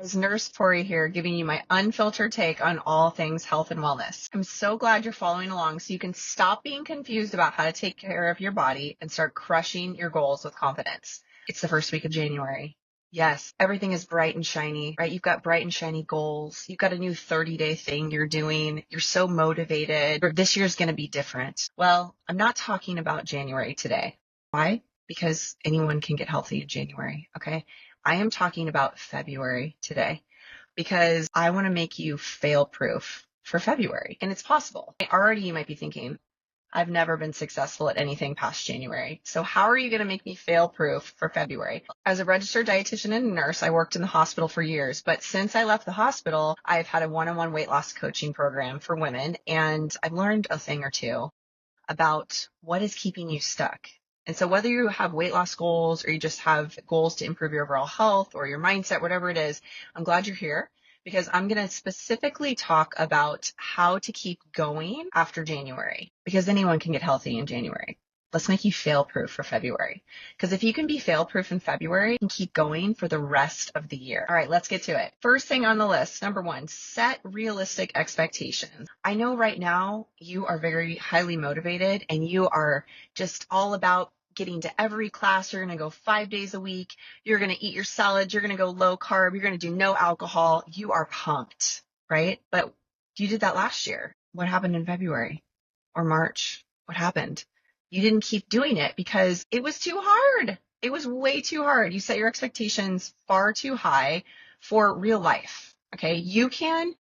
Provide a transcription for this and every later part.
It's Nurse Tori here, giving you my unfiltered take on all things health and wellness. I'm so glad you're following along so you can stop being confused about how to take care of your body and start crushing your goals with confidence. It's the first week of January. Yes, everything is bright and shiny, right? You've got bright and shiny goals. You've got a new 30-day thing you're doing. You're so motivated. This year's going to be different. Well, I'm not talking about January today. Why? Because anyone can get healthy in January, okay? I am talking about February today because I want to make you fail-proof for February, and it's possible. Already you might be thinking, I've never been successful at anything past January. So how are you going to make me fail-proof for February? As a registered dietitian and nurse, I worked in the hospital for years, but since I left the hospital, I've had a one-on-one weight loss coaching program for women, and I've learned a thing or two about what is keeping you stuck. And so whether you have weight loss goals or you just have goals to improve your overall health or your mindset, whatever it is, I'm glad you're here because I'm going to specifically talk about how to keep going after January because anyone can get healthy in January. Let's make you fail-proof for February. Because if you can be fail-proof in February, you can keep going for the rest of the year. All right, let's get to it. First thing on the list, number one, set realistic expectations. I know right now you are very highly motivated and you are just all about getting to every class. You're going to go 5 days a week. You're going to eat your salads. You're going to go low carb. You're going to do no alcohol. You are pumped, right? But you did that last year. What happened in February or March? What happened? You didn't keep doing it because it was too hard. It was way too hard. You set your expectations far too high for real life. Okay. You can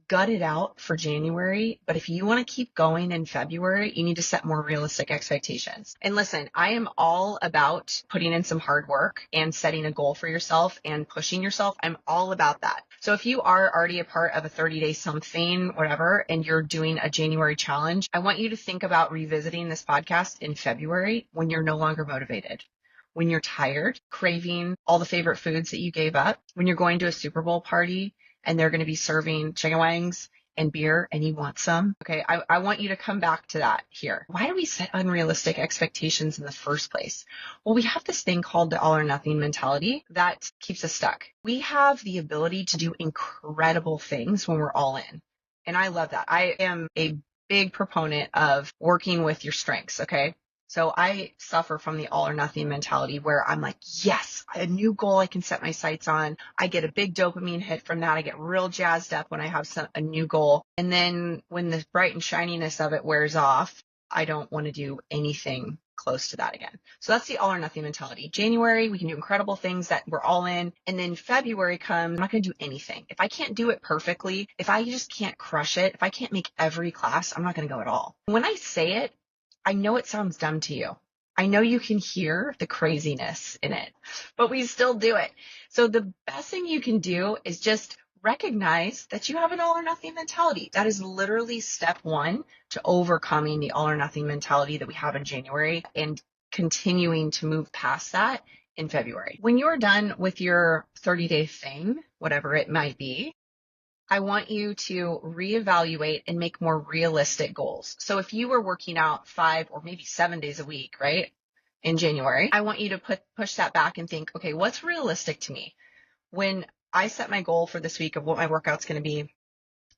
gut it out for January, but if you want to keep going in February, you need to set more realistic expectations. And listen, I am all about putting in some hard work and setting a goal for yourself and pushing yourself. I'm all about that. So if you are already a part of a 30-day something, whatever, and you're doing a January challenge, I want you to think about revisiting this podcast in February when you're no longer motivated, when you're tired, craving all the favorite foods that you gave up, when you're going to a Super Bowl party and they're going to be serving chicken wings and beer and you want some. Okay, I want you to come back to that here. Why do we set unrealistic expectations in the first place? Well, we have this thing called the all or nothing mentality that keeps us stuck. We have the ability to do incredible things when we're all in. And I love that. I am a big proponent of working with your strengths, okay? So I suffer from the all or nothing mentality where I'm like, yes, a new goal I can set my sights on. I get a big dopamine hit from that. I get real jazzed up when I have a new goal. And then when the bright and shininess of it wears off, I don't want to do anything close to that again. So that's the all or nothing mentality. January, we can do incredible things that we're all in. And then February comes, I'm not going to do anything. If I can't do it perfectly, if I just can't crush it, if I can't make every class, I'm not going to go at all. When I say it, I know it sounds dumb to you. I know you can hear the craziness in it, but we still do it. So the best thing you can do is just recognize that you have an all or nothing mentality. That is literally step one to overcoming the all or nothing mentality that we have in January and continuing to move past that in February. When you're done with your 30-day thing, whatever it might be, I want you to reevaluate and make more realistic goals. So if you were working out 5 or maybe 7 days a week, right, in January, I want you to push that back and think, okay, what's realistic to me? When I set my goal for this week of what my workout's going to be,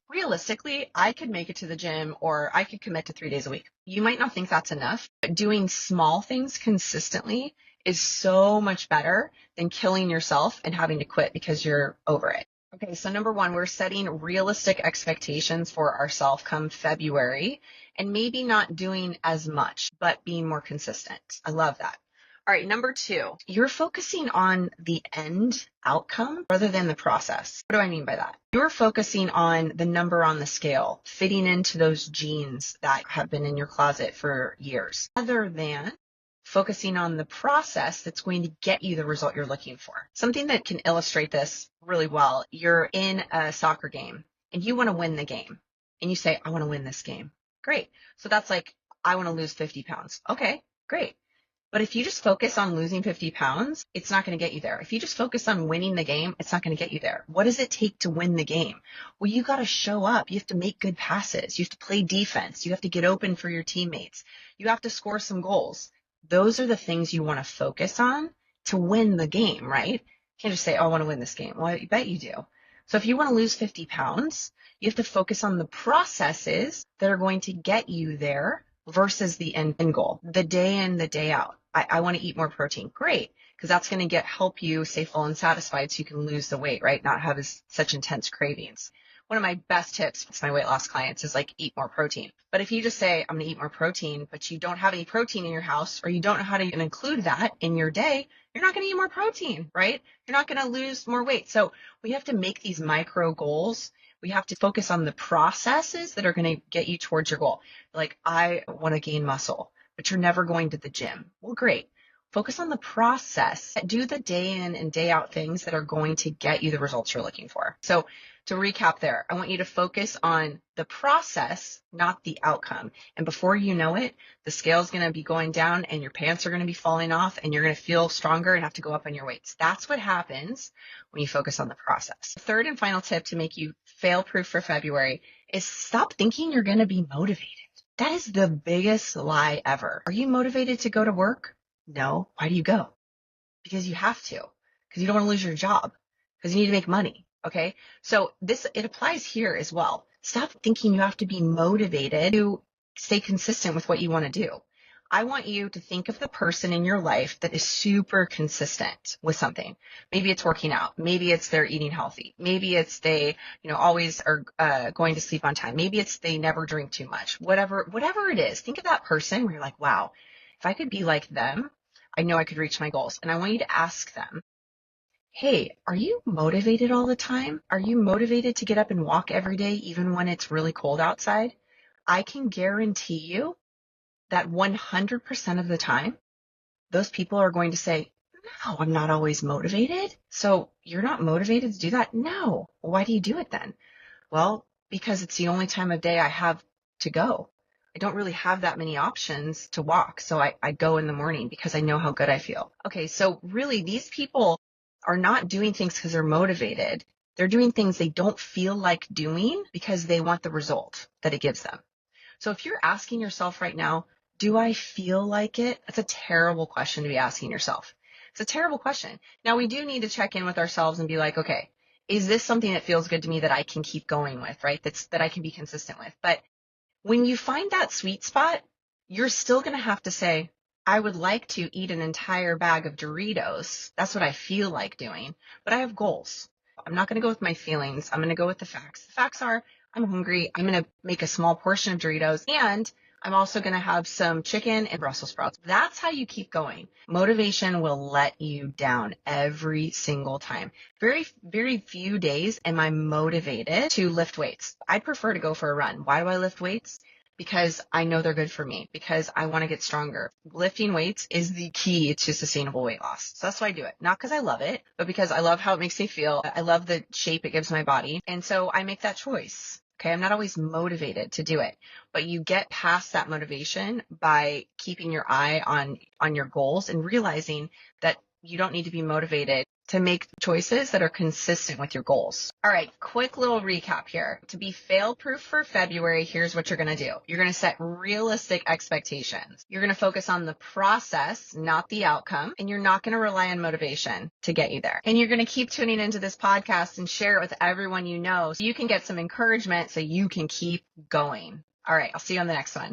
realistically, I could make it to the gym or I could commit to 3 days a week. You might not think that's enough, but doing small things consistently is so much better than killing yourself and having to quit because you're over it. Okay, so number one, we're setting realistic expectations for ourselves come February and maybe not doing as much, but being more consistent. I love that. All right, number two, you're focusing on the end outcome rather than the process. What do I mean by that? You're focusing on the number on the scale, fitting into those jeans that have been in your closet for years, rather than focusing on the process that's going to get you the result you're looking for. Something that can illustrate this really well, you're in a soccer game and you want to win the game and you say, I want to win this game. Great. So that's like, I want to lose 50 pounds. Okay, great. But if you just focus on losing 50 pounds, it's not going to get you there. If you just focus on winning the game, it's not going to get you there. What does it take to win the game? Well, you got to show up. You have to make good passes. You have to play defense. You have to get open for your teammates. You have to score some goals. Those are the things you want to focus on to win the game, right? can't just say, oh, I want to win this game. Well, I bet you do. So if you want to lose 50 pounds, you have to focus on the processes that are going to get you there versus the end goal, the day in, the day out. I want to eat more protein. Great. Because that's going to help you stay full and satisfied so you can lose the weight, right? Not have such intense cravings. One of my best tips to my weight loss clients is like eat more protein. But if you just say, I'm going to eat more protein, but you don't have any protein in your house, or you don't know how to even include that in your day, you're not going to eat more protein, right? You're not going to lose more weight. So we have to make these micro goals. We have to focus on the processes that are going to get you towards your goal. Like, I want to gain muscle, but you're never going to the gym. Well, great. Focus on the process. Do the day in and day out things that are going to get you the results you're looking for. So to recap there, I want you to focus on the process, not the outcome. And before you know it, the scale's going to be going down and your pants are going to be falling off and you're going to feel stronger and have to go up on your weights. That's what happens when you focus on the process. The third and final tip to make you fail-proof for February is stop thinking you're going to be motivated. That is the biggest lie ever. Are you motivated to go to work? No. Why do you go? Because you have to, because you don't want to lose your job, because you need to make money. Okay. So it applies here as well. Stop thinking you have to be motivated to stay consistent with what you want to do. I want you to think of the person in your life that is super consistent with something. Maybe it's working out. Maybe it's they're eating healthy. Maybe it's they, always are going to sleep on time. Maybe it's they never drink too much. Whatever it is, think of that person where you're like, wow, if I could be like them, I know I could reach my goals. And I want you to ask them, hey, are you motivated all the time? Are you motivated to get up and walk every day, even when it's really cold outside? I can guarantee you that 100% of the time, those people are going to say, no, I'm not always motivated. So you're not motivated to do that? No. Why do you do it then? Well, because it's the only time of day I have to go. I don't really have that many options to walk. So I go in the morning because I know how good I feel. Okay. So really these people are not doing things because they're motivated. They're doing things they don't feel like doing because they want the result that it gives them. So if you're asking yourself right now, do I feel like it? That's a terrible question to be asking yourself. It's a terrible question. Now we do need to check in with ourselves and be like, okay, is this something that feels good to me that I can keep going with, right? That I can be consistent with. But when you find that sweet spot, you're still going to have to say, I would like to eat an entire bag of Doritos. That's what I feel like doing, but I have goals. I'm not going to go with my feelings. I'm going to go with the facts. The facts are I'm hungry. I'm going to make a small portion of Doritos, and I'm also going to have some chicken and Brussels sprouts. That's how you keep going. Motivation will let you down every single time. Very, very few days am I motivated to lift weights. I'd prefer to go for a run. Why do I lift weights? Because I know they're good for me, because I want to get stronger. Lifting weights is the key to sustainable weight loss. So that's why I do it. Not because I love it, but because I love how it makes me feel. I love the shape it gives my body. And so I make that choice. Okay. I'm not always motivated to do it, but you get past that motivation by keeping your eye on your goals and realizing that you don't need to be motivated to make choices that are consistent with your goals. All right, quick little recap here. To be fail-proof for February, here's what you're going to do. You're going to set realistic expectations. You're going to focus on the process, not the outcome, and you're not going to rely on motivation to get you there. And you're going to keep tuning into this podcast and share it with everyone you know so you can get some encouragement so you can keep going. All right, I'll see you on the next one.